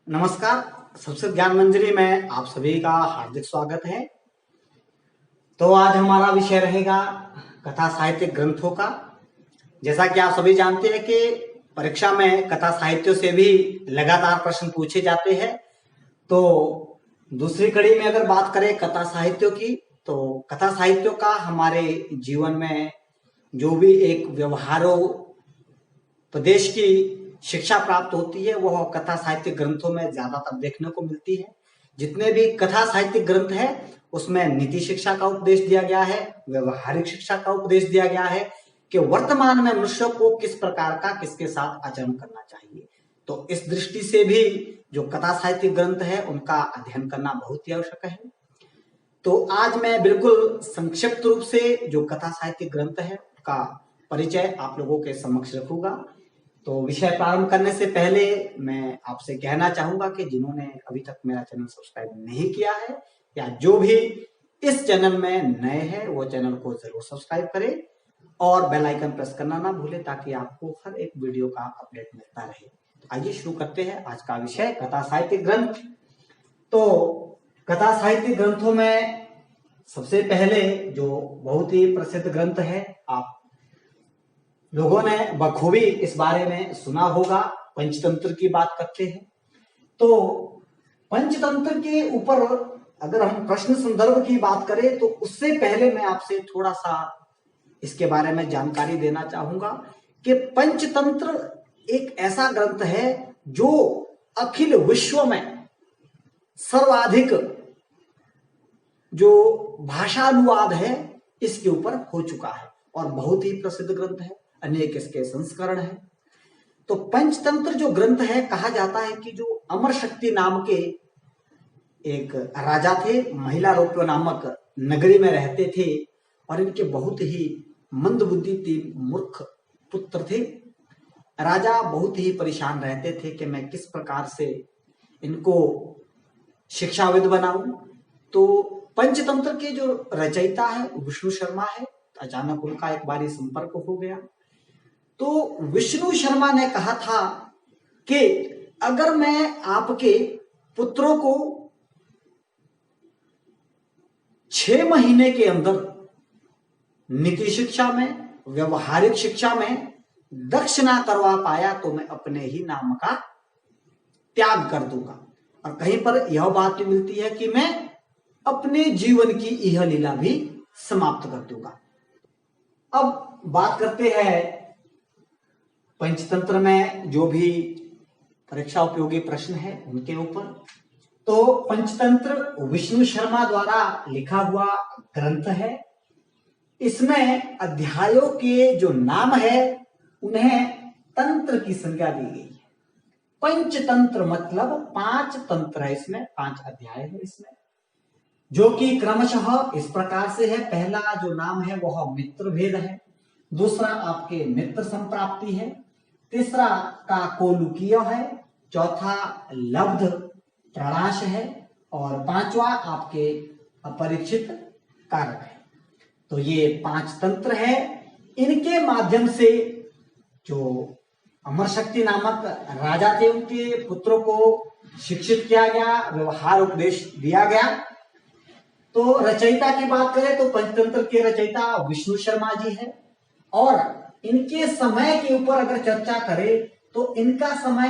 नमस्कार। संस्कृत ज्ञान मंजरी में आप सभी का हार्दिक स्वागत है। तो आज हमारा विषय रहेगा कथा साहित्यिक ग्रंथों का। जैसा कि आप सभी जानते हैं कि परीक्षा में कथा साहित्यों से भी लगातार प्रश्न पूछे जाते हैं। तो दूसरी कड़ी में अगर बात करें कथा साहित्यों की, तो कथा साहित्यों का हमारे जीवन में जो भी एक व्यवहारोपदेश की शिक्षा प्राप्त होती है वह कथा साहित्यिक ग्रंथों में ज्यादातर देखने को मिलती है। जितने भी कथा साहित्यिक ग्रंथ है उसमें नीति शिक्षा का उपदेश दिया गया है, व्यवहारिक शिक्षा का उपदेश दिया गया है कि वर्तमान में मनुष्य को किस प्रकार का किसके साथ आचरण करना चाहिए। तो इस दृष्टि से भी जो कथा साहित्यिक ग्रंथ है उनका अध्ययन करना बहुत ही आवश्यक है। तो आज मैं बिल्कुल संक्षिप्त रूप से जो कथा साहित्यिक ग्रंथ है उसका परिचय आप लोगों के समक्ष रखूंगा। तो विषय प्रारंभ करने से पहले मैं आपसे कहना चाहूंगा कि जिन्होंने अभी तक मेरा चैनल सब्सक्राइब नहीं किया है या जो भी इस चैनल में नए हैं वो चैनल को जरूर सब्सक्राइब करें और बेल आइकन प्रेस करना ना भूलें ताकि आपको हर एक वीडियो का अपडेट मिलता रहे। तो आइए शुरू करते हैं आज का विषय कथा साहित्यिक ग्रंथ। तो कथा साहित्यिक ग्रंथों में सबसे पहले जो बहुत ही प्रसिद्ध ग्रंथ है, आप लोगों ने बखूबी इस बारे में सुना होगा, पंचतंत्र की बात करते हैं। तो पंचतंत्र के ऊपर अगर हम प्रश्न संदर्भ की बात करें तो उससे पहले मैं आपसे थोड़ा सा इसके बारे में जानकारी देना चाहूंगा कि पंचतंत्र एक ऐसा ग्रंथ है जो अखिल विश्व में सर्वाधिक जो भाषा अनुवाद है इसके ऊपर हो चुका है और बहुत ही प्रसिद्ध ग्रंथ है, अनेक इसके संस्करण है। तो पंचतंत्र जो ग्रंथ है, कहा जाता है कि जो अमर शक्ति नाम के एक राजा थे, महिला रोप्यो नामक नगरी में रहते थे और इनके बहुत ही मंदबुद्धि तीन मूर्ख पुत्र थे। राजा बहुत ही परेशान रहते थे कि मैं किस प्रकार से इनको शिक्षाविद बनाऊं। तो पंचतंत्र के जो रचयिता है विष्णु शर्मा है। अचानक उनका एक बारी संपर्क हो गया तो विष्णु शर्मा ने कहा था कि अगर मैं आपके पुत्रों को 6 महीने के अंदर नीति शिक्षा में, व्यवहारिक शिक्षा में दक्ष ना करवा पाया तो मैं अपने ही नाम का त्याग कर दूंगा। और कहीं पर यह बात भी मिलती है कि मैं अपने जीवन की यह लीला भी समाप्त कर दूंगा। अब बात करते हैं पंचतंत्र में जो भी परीक्षा उपयोगी प्रश्न है उनके ऊपर। तो पंचतंत्र विष्णु शर्मा द्वारा लिखा हुआ ग्रंथ है। इसमें अध्यायों के जो नाम है उन्हें तंत्र की संज्ञा दी गई है। पंचतंत्र मतलब 5 तंत्र है, इसमें 5 अध्याय है इसमें, जो कि क्रमशः इस प्रकार से है। पहला जो नाम है वह मित्र भेद है, दूसरा आपके मित्र संप्राप्ति है, तीसरा का कोलुकीय है, चौथा लब्ध प्रणाश है और 5वां आपके अपरिचित कारक है। तो ये 5 तंत्र है। इनके माध्यम से जो अमर शक्ति नामक राजा थे उनके पुत्रों को शिक्षित किया गया, व्यवहार उपदेश दिया गया। तो रचयिता की बात करें तो पंचतंत्र के रचयिता विष्णु शर्मा जी है और इनके समय के ऊपर अगर चर्चा करें तो इनका समय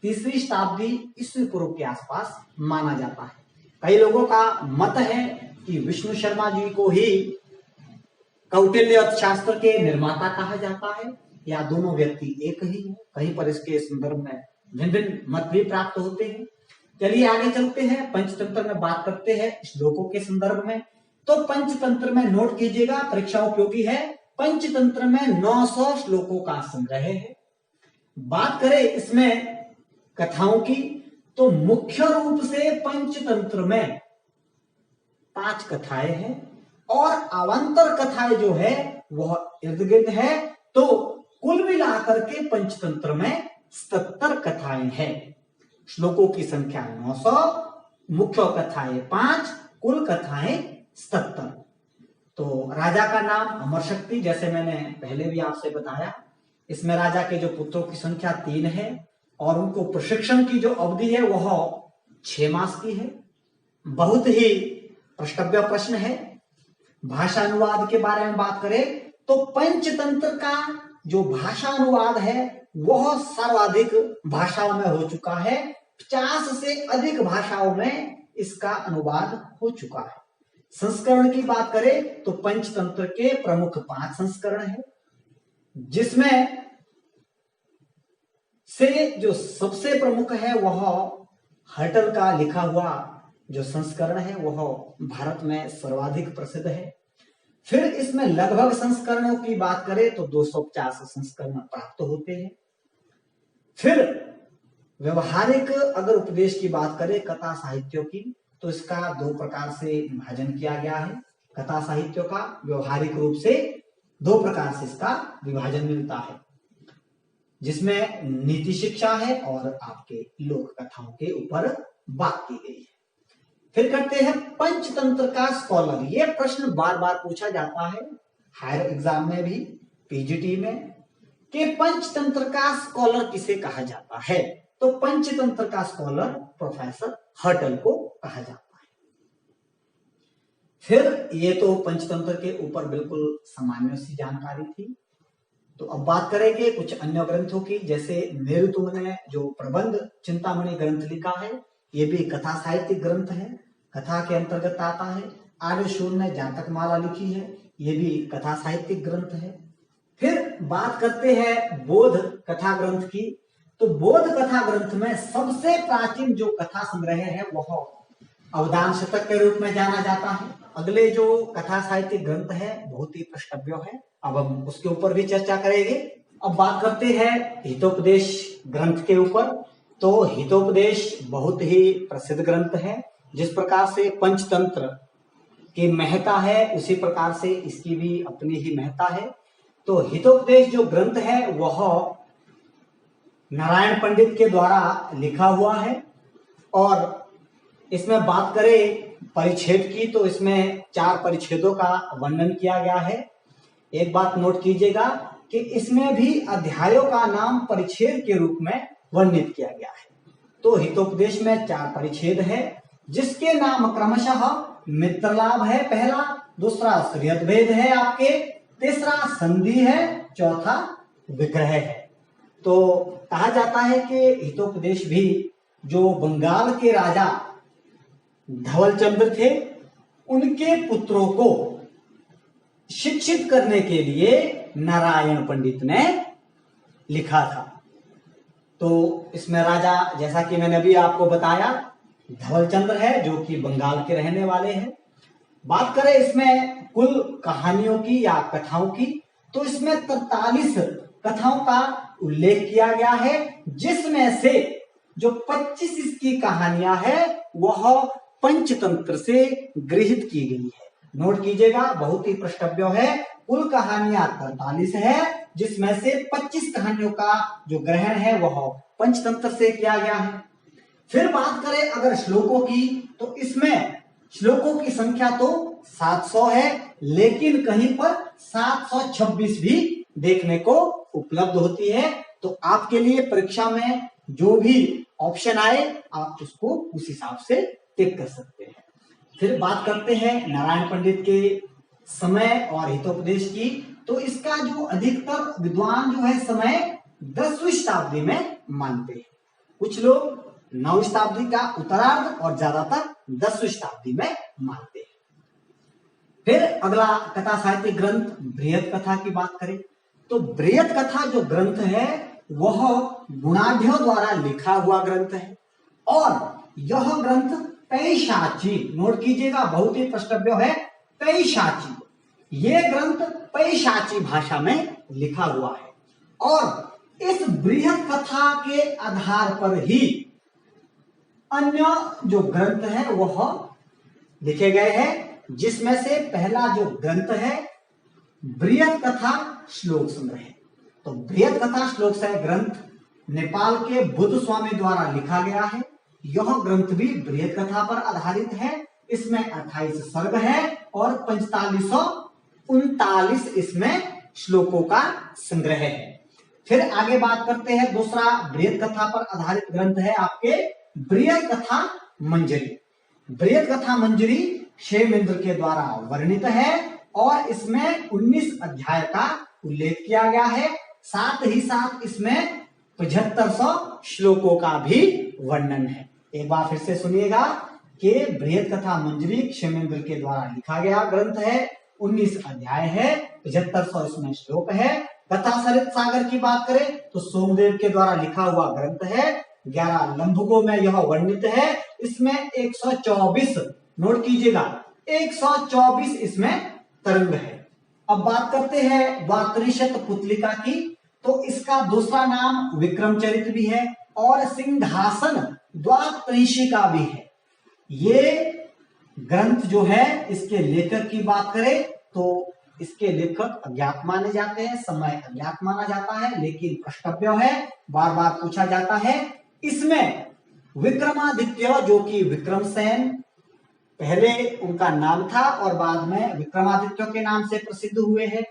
3वीं शताब्दी ईस्वी पूर्व के आसपास माना जाता है। कई लोगों का मत है कि विष्णु शर्मा जी को ही कौटिल्य अर्थशास्त्र के निर्माता कहा जाता है या दोनों व्यक्ति एक ही है। कहीं पर इसके संदर्भ में भिन्न भिन्न मत भी प्राप्त होते हैं। चलिए आगे चलते हैं, पंचतंत्र में बात करते हैं श्लोकों के संदर्भ में। तो पंचतंत्र में नोट कीजिएगा, परीक्षा उपयोगी है। पंचतंत्र में 900 श्लोकों का संग्रह है। बात करें इसमें कथाओं की तो मुख्य रूप से पंचतंत्र में 5 कथाएं हैं और अवान्तर कथाएं जो है वह इर्द गिर्द है। तो कुल मिलाकर के पंचतंत्र में 77 कथाएं हैं। श्लोकों की संख्या 900, मुख्य कथाएं 5, कुल कथाएं 77। तो राजा का नाम अमर शक्ति, जैसे मैंने पहले भी आपसे बताया। इसमें राजा के जो पुत्रों की संख्या 3 है। और उनको प्रशिक्षण की जो अवधि है वह 6 मास की है। बहुत ही प्रश्नव्य प्रश्न है। भाषा अनुवाद के बारे में बात करें तो पंचतंत्र का जो भाषा अनुवाद है वह सर्वाधिक भाषाओं में हो चुका है। 50 से अधिक भाषाओं में इसका अनुवाद हो चुका है। संस्करण की बात करें तो पंचतंत्र के प्रमुख 5 संस्करण है, जिसमें से जो सबसे प्रमुख है वह हर्टल का लिखा हुआ जो संस्करण है वह भारत में सर्वाधिक प्रसिद्ध है। फिर इसमें लगभग संस्करणों की बात करें तो 250 संस्करण प्राप्त होते हैं। फिर व्यवहारिक अगर उपदेश की बात करें कथा साहित्यों की तो इसका 2 प्रकार से विभाजन किया गया है। कथा साहित्यों का व्यवहारिक रूप से 2 प्रकार से इसका विभाजन मिलता है, जिसमें नीति शिक्षा है और आपके लोक कथाओं के ऊपर बात की गई है। फिर करते हैं पंचतंत्र का स्कॉलर। ये प्रश्न बार बार पूछा जाता है हायर एग्जाम में भी, पीजीटी में, कि पंचतंत्र का स्कॉलर किसे कहा जाता है। तो पंचतंत्र का स्कॉलर प्रोफेसर हर्टल को कहा जाता है। फिर ये तो पंचतंत्र के ऊपर बिल्कुल सामान्य सी जानकारी थी। तो अब बात करेंगे कुछ अन्य ग्रंथों की, जैसे मेरुतुंग ने जो प्रबंध चिंतामणि ग्रंथ लिखा है, ये भी कथा साहित्यिक ग्रंथ है, कथा के अंतर्गत आता है। आर्यशूर ने जातक माला लिखी है, ये भी कथा साहित्यिक ग्रंथ है। फिर बात करते हैं बोध कथा ग्रंथ की। तो बोध कथा ग्रंथ में सबसे प्राचीन जो कथा संग्रह है वह अवदान शतक के रूप में जाना जाता है। अगले जो कथा साहित्यिक ग्रंथ है बहुत ही प्रश्नव्य है, अब हम उसके ऊपर भी चर्चा करेंगे। अब बात करते हैं हितोपदेश ग्रंथ के ऊपर। तो हितोपदेश बहुत ही प्रसिद्ध ग्रंथ है। जिस प्रकार से पंचतंत्र की महत्ता है उसी प्रकार से इसकी भी अपनी ही महत्ता है। तो हितोपदेश जो ग्रंथ है वह नारायण पंडित के द्वारा लिखा हुआ है और इसमें बात करें परिच्छेद की तो इसमें 4 परिच्छेदों का वर्णन किया गया है। एक बात नोट कीजिएगा कि इसमें भी अध्यायों का नाम परिच्छेद के रूप में वर्णित किया गया है। तो हितोपदेश में 4 परिच्छेद है, जिसके नाम क्रमशः मित्र लाभ है पहला, दूसरा श्रीयत भेद है आपके, तीसरा संधि है, चौथा विग्रह है। तो कहा जाता है कि हितोपदेश भी जो बंगाल के राजा धवल चंद्र थे उनके पुत्रों को शिक्षित करने के लिए नारायण पंडित ने लिखा था। तो इसमें राजा, जैसा कि मैंने अभी आपको बताया, धवल चंद्र है जो कि बंगाल के रहने वाले हैं। बात करें इसमें कुल कहानियों की या कथाओं की तो इसमें 43 कथाओं का उल्लेख किया गया है, जिसमें से जो 25 इसकी कहानियां है वह पंचतंत्र से गृहीत की गई है। नोट कीजिएगा, बहुत ही प्रश्नव्य है। कुल कहानियां 43 है, जिसमें से 25 कहानियों का जो ग्रहण है वह पंचतंत्र से किया गया है। फिर बात करें अगर श्लोकों की तो इसमें श्लोकों की संख्या तो 700 है, लेकिन कहीं पर 726 भी देखने को उपलब्ध होती है। तो आपके लिए परीक्षा में जो भी ऑप्शन आए आप उसको उस हिसाब से टिक कर सकते हैं। फिर बात करते हैं नारायण पंडित के समय और हितोपदेश की। तो इसका जो अधिकतर विद्वान जो है समय 10वीं शताब्दी में मानते हैं। कुछ लोग 9वीं शताब्दी का उत्तरार्ध और ज्यादातर 10वीं शताब्दी में मानते हैं। फिर अगला कथा साहित्य ग्रंथ बृहत कथा की बात करें तो बृहत कथा जो ग्रंथ है वह गुणाढ्यों द्वारा लिखा हुआ ग्रंथ है और यह ग्रंथ पैशाची, नोट कीजिएगा, बहुत ही प्रश्नव्य है, पैशाची, ये ग्रंथ पैशाची भाषा में लिखा हुआ है और इस बृहत कथा के आधार पर ही अन्य जो ग्रंथ है वह लिखे गए हैं, जिसमें से पहला जो ग्रंथ है बृहत कथा श्लोक संग्रह। तो बृहत कथा श्लोक संग्रह ग्रंथ नेपाल के बुद्ध स्वामी द्वारा लिखा गया है। यह ग्रंथ भी बृहत कथा पर आधारित है। इसमें 28 सर्ग है और 4539 इसमें श्लोकों का संग्रह है। फिर आगे बात करते हैं, दूसरा बृहद कथा पर आधारित ग्रंथ है आपके बृहद कथा मंजरी। बृहद कथा मंजरी क्षेमेंद्र के द्वारा वर्णित है और इसमें 19 अध्याय का उल्लेख किया गया है। साथ ही साथ इसमें 7500 श्लोकों का भी वर्णन है। एक बार फिर से सुनिएगा कि बृहद कथा मंजरी क्षेमेंद्र के द्वारा लिखा गया ग्रंथ है, 19 अध्याय है, 7500 इसमें श्लोक है। कथा सरित सागर की बात करें तो सोमदेव के द्वारा लिखा हुआ ग्रंथ है, 11 लंबकों में यह वर्णित है। इसमें 124, नोट कीजिएगा, 124 इसमें तरंग है। अब बात करते हैं द्वात्रिशत पुतलिका की, तो इसका दूसरा नाम विक्रमचरित भी है और सिंहासन द्वात्रिशिका भी है। ये ग्रंथ जो है, इसके लेखक की बात करें तो इसके लेखक अज्ञात माने जाते हैं, समय अज्ञात माना जाता है, लेकिन प्रश्नव्य है, बार बार पूछा जाता है। इसमें विक्रमादित्य जो कि विक्रमसेन पहले उनका नाम था और बाद में विक्रमादित्य के नाम से प्रसिद्ध हुए हैं,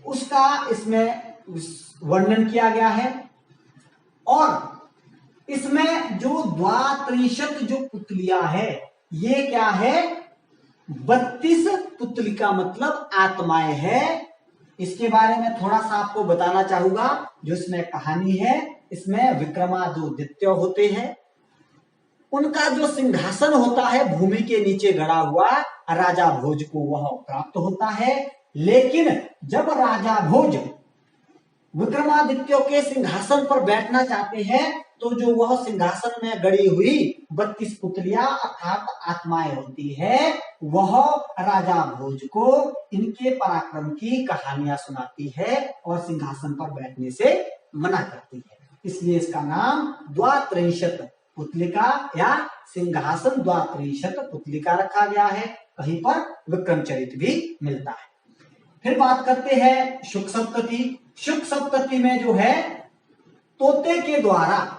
उसका इसमें वर्णन किया गया है। और इसमें जो द्वात्रिशत जो पुतलियां है, ये क्या है, 32 पुतलिका मतलब आत्माएं है। इसके बारे में थोड़ा सा आपको बताना चाहूंगा। जो इसमें कहानी है, इसमें विक्रमादित्य होते हैं, उनका जो सिंहासन होता है भूमि के नीचे गड़ा हुआ, राजा भोज को वह प्राप्त होता है। लेकिन जब राजा भोज विक्रमादित्य के सिंहासन पर बैठना चाहते हैं तो जो वह सिंहासन में गड़ी हुई 32 पुतलियां अर्थात आत्माएं होती है, वह राजा भोज को इनके पराक्रम की कहानियां सुनाती है और सिंहासन पर बैठने से मना करती है। इसलिए इसका नाम द्वात्रिशत पुतलिका या सिंहासन द्वात्रिशत पुतलिका रखा गया है। कहीं पर विक्रमचरित भी मिलता है। फिर बात करते हैं शुक सप्तति। शुक सप्तति में जो है, तोते के द्वारा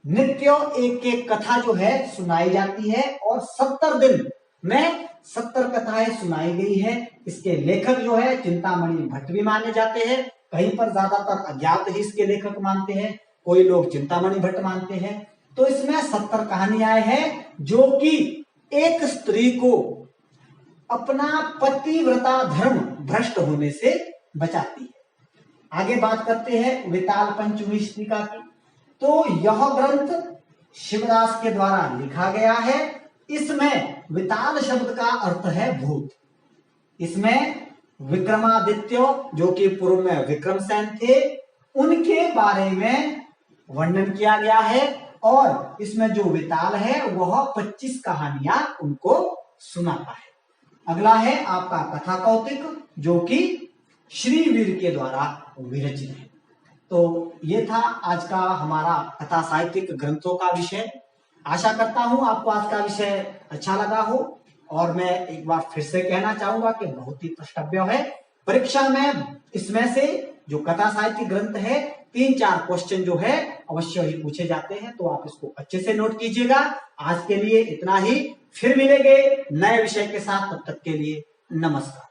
नित्य एक एक कथा जो है सुनाई जाती है और 70 दिन में 70 कथाएं सुनाई गई है। इसके लेखक जो है चिंतामणि भट्ट भी माने जाते हैं, कहीं पर ज्यादातर अज्ञात ही इसके लेखक मानते हैं, कोई लोग चिंतामणि भट्ट मानते हैं। तो इसमें 70 कहानियां हैं जो कि एक स्त्री को अपना पतिव्रता धर्म भ्रष्ट होने से बचाती है। आगे बात करते हैं विताल पंचमी स्तुतिका की। तो यह ग्रंथ शिवदास के द्वारा लिखा गया है। इसमें विताल शब्द का अर्थ है भूत। इसमें विक्रमादित्य जो कि पूर्व में विक्रमसेन थे, उनके बारे में वर्णन किया गया है और इसमें जो विताल है वह 25 कहानियां उनको सुनाता है। अगला है आपका कथा कौतिक जो कि श्रीवीर के द्वारा विरचित है। तो ये था आज का हमारा कथा साहित्यिक ग्रंथों का विषय। आशा करता हूं आपको आज का विषय अच्छा लगा हो और मैं एक बार फिर से कहना चाहूंगा कि बहुत ही प्रश्नव्य है। परीक्षा में इसमें से जो कथा साहित्यिक ग्रंथ है 3-4 क्वेश्चन जो है अवश्य ही पूछे जाते हैं, तो आप इसको अच्छे से नोट कीजिएगा। आज के लिए इतना ही, फिर मिलेंगे नए विषय के साथ, तब तक के लिए नमस्कार।